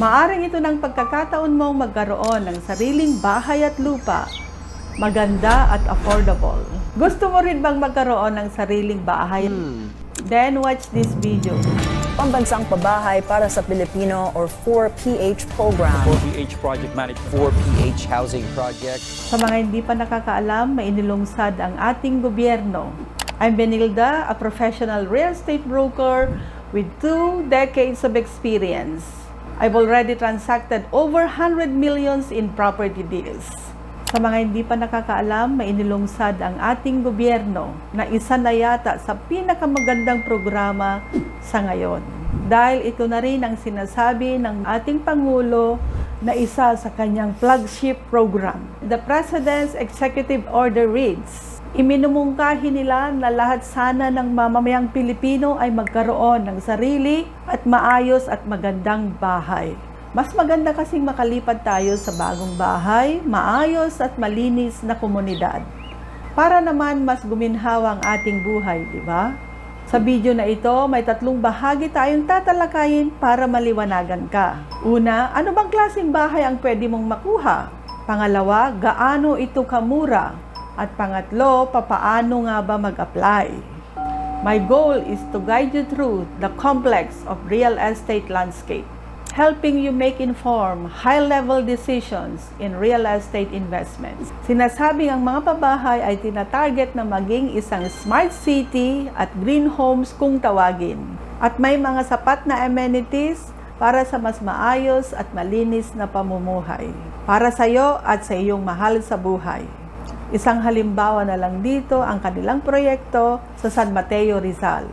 Maaring ito ng pagkakataon mong magkaroon ng sariling bahay at lupa, maganda at affordable. Gusto mo rin bang magkaroon ng sariling bahay? Then watch this video. Pambansang pabahay para sa Pilipino or 4PH program. 4PH project managed 4PH housing project. Sa mga hindi pa nakakaalam, may inilungsad ang ating gobyerno. I'm Benilda, a professional real estate broker with 2 decades of experience. I've already transacted over 100 millions in property deals. Sa mga hindi pa nakakaalam, may inilungsad ang ating gobyerno na isa na yata sa pinakamagandang programa sa ngayon. Dahil ito na rin ang sinasabi ng ating Pangulo na isa sa kanyang flagship program. The President's Executive Order reads, iminumungkahi nila na lahat sana ng mamamayang Pilipino ay magkaroon ng sarili at maayos at magandang bahay. Mas maganda kasing makalipat tayo sa bagong bahay, maayos at malinis na komunidad. Para naman mas guminhawa ang ating buhay, di ba? Sa video na ito, may 3 bahagi tayong tatalakayin para maliwanagan ka. Una, ano bang klaseng bahay ang pwede mong makuha? Pangalawa, gaano ito kamura? At pangatlo, papaano nga ba mag-apply? My goal is to guide you through the complex of real estate landscape, helping you make informed, high-level decisions in real estate investments. Sinasabing ang mga pabahay ay tinatarget na maging isang smart city at green homes kung tawagin. At may mga sapat na amenities para sa mas maayos at malinis na pamumuhay. Para sa iyo at sa iyong mahal sa buhay. Isang halimbawa na lang dito ang kanilang proyekto sa San Mateo, Rizal.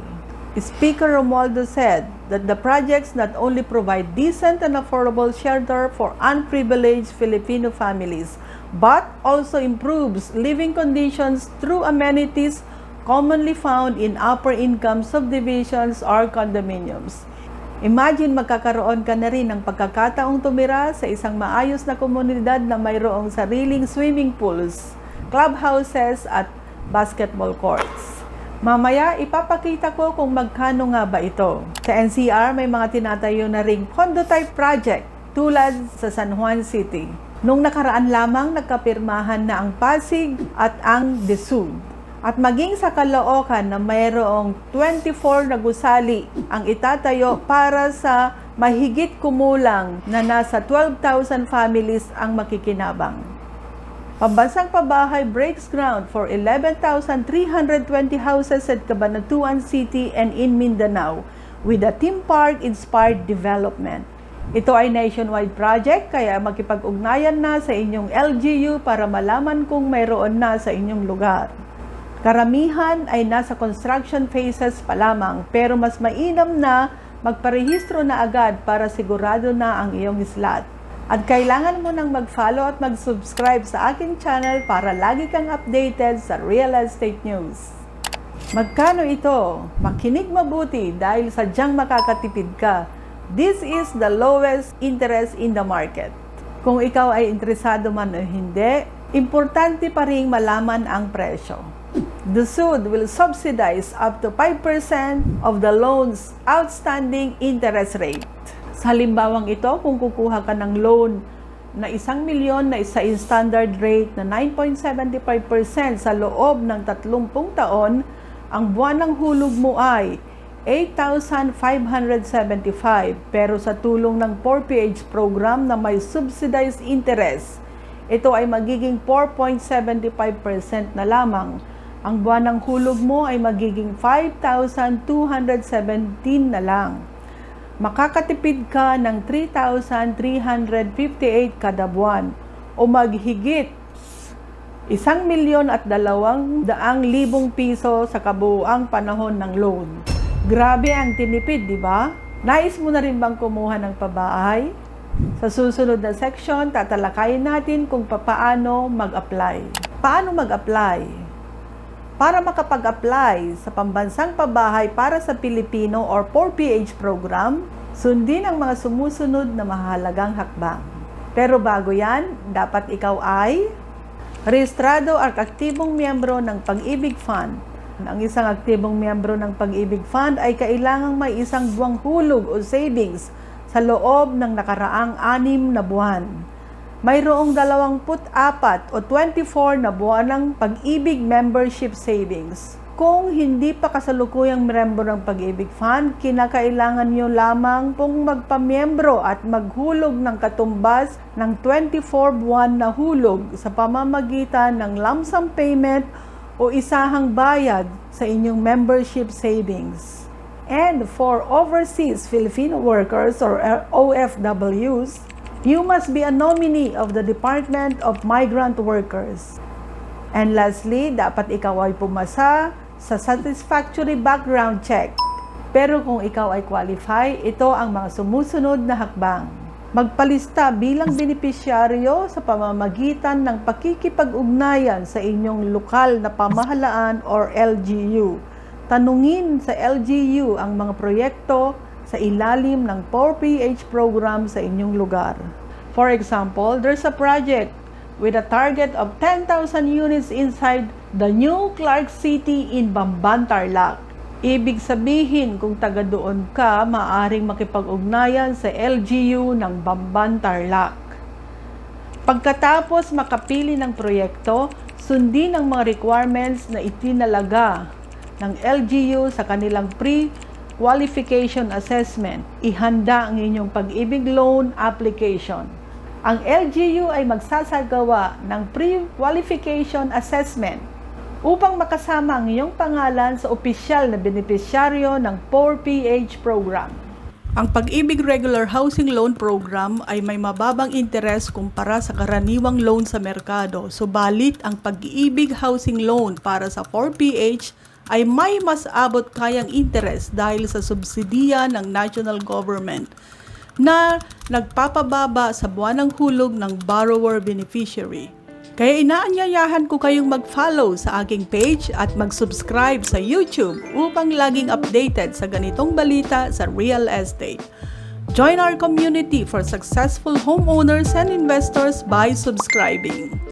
Speaker Romualdo said that the projects not only provide decent and affordable shelter for unprivileged Filipino families, but also improves living conditions through amenities commonly found in upper-income subdivisions or condominiums. Imagine magkakaroon ka na rin ng pagkakataong tumira sa isang maayos na komunidad na mayroong sariling swimming pools, clubhouses at basketball courts. Mamaya, ipapakita ko kung magkano nga ba ito. Sa NCR, may mga tinatayo na ring condo-type project tulad sa San Juan City. Nung nakaraan lamang, nagkapirmahan na ang Pasig at ang DSUD. At maging sa Caloocan na mayroong 24 na gusali ang itatayo para sa mahigit kumulang na nasa 12,000 families ang makikinabang. Pambansang pabahay breaks ground for 11,320 houses at Cabanatuan City and in Mindanao with a theme park-inspired development. Ito ay nationwide project kaya makipag-ugnayan na sa inyong LGU para malaman kung mayroon na sa inyong lugar. Karamihan ay nasa construction phases pa lamang pero mas mainam na magparehistro na agad para sigurado na ang iyong slot. At kailangan mo nang mag-follow at mag-subscribe sa aking channel para lagi kang updated sa real estate news. Magkano ito? Makinig mabuti dahil sadyang makakatipid ka. This is the lowest interest in the market. Kung ikaw ay interesado man o hindi, importante pa ring malaman ang presyo. The SUD will subsidize up to 5% of the loan's outstanding interest rate. Sa halimbawang ito, kung kukuha ka ng loan na 1 milyon na isa in standard rate na 9.75% sa loob ng 30 taon, ang buwan ng hulog mo ay 8,575. Pero sa tulong ng 4PH program na may subsidized interest, ito ay magiging 4.75% na lamang. Ang buwan ng hulog mo ay magiging 5,217 na lang. Makakatipid ka ng 3,358 kada buwan o maghigit 1,200,000 piso sa kabuuang panahon ng loan. Grabe ang tinipid, di ba? Nais mo na rin bang kumuha ng pabahay? Sa susunod na section, tatalakayin natin kung paano mag-apply. Paano mag-apply? Para makapag-apply sa pambansang pabahay para sa Pilipino or 4PH program, sundin ang mga sumusunod na mahalagang hakbang. Pero bago yan, dapat ikaw ay rehistrado at aktibong miyembro ng Pag-ibig Fund. Ang isang aktibong miyembro ng Pag-ibig Fund ay kailangang may isang buwang hulog o savings sa loob ng nakaraang 6 na buwan. Mayroong 24 o 24 na buwan ng Pag-ibig Membership Savings. Kung hindi pa kasalukuyang miyembro ng Pag-ibig Fund, kinakailangan nyo lamang pong magpamiyembro at maghulog ng katumbas ng 24 buwan na hulog sa pamamagitan ng lump sum payment o isahang bayad sa inyong membership savings. And for overseas Filipino workers or OFWs, you must be a nominee of the Department of Migrant Workers. And lastly, dapat ikaw ay pumasa sa satisfactory background check. Pero kung ikaw ay qualify, ito ang mga sumusunod na hakbang. Magpalista bilang benepisyaryo sa pamamagitan ng pakikipag-ugnayan sa inyong lokal na pamahalaan or LGU. Tanungin sa LGU ang mga proyekto sa ilalim ng 4PH program sa inyong lugar. For example, there's a project with a target of 10,000 units inside the new Clark City in Bamban, Tarlac. Ibig sabihin, kung taga doon ka, maaring makipag-ugnayan sa LGU ng Bamban, Tarlac. Pagkatapos makapili ng proyekto, sundin ang mga requirements na itinalaga ng LGU sa kanilang pre-qualification assessment. Ihanda ang inyong Pag-ibig loan application. Ang LGU ay magsasagawa ng pre-qualification assessment upang makasama ang iyong pangalan sa opisyal na benepisyaryo ng 4PH program. Ang Pag-ibig Regular Housing Loan Program ay may mababang interes kumpara sa karaniwang loan sa merkado. Subalit, ang Pag-ibig Housing Loan para sa 4PH ay may mas abot kayang interes dahil sa subsidiya ng national government na nagpapababa sa buwanang hulog ng borrower beneficiary. Kaya inaanyayahan ko kayong mag-follow sa aking page at mag-subscribe sa YouTube upang laging updated sa ganitong balita sa real estate. Join our community for successful homeowners and investors by subscribing.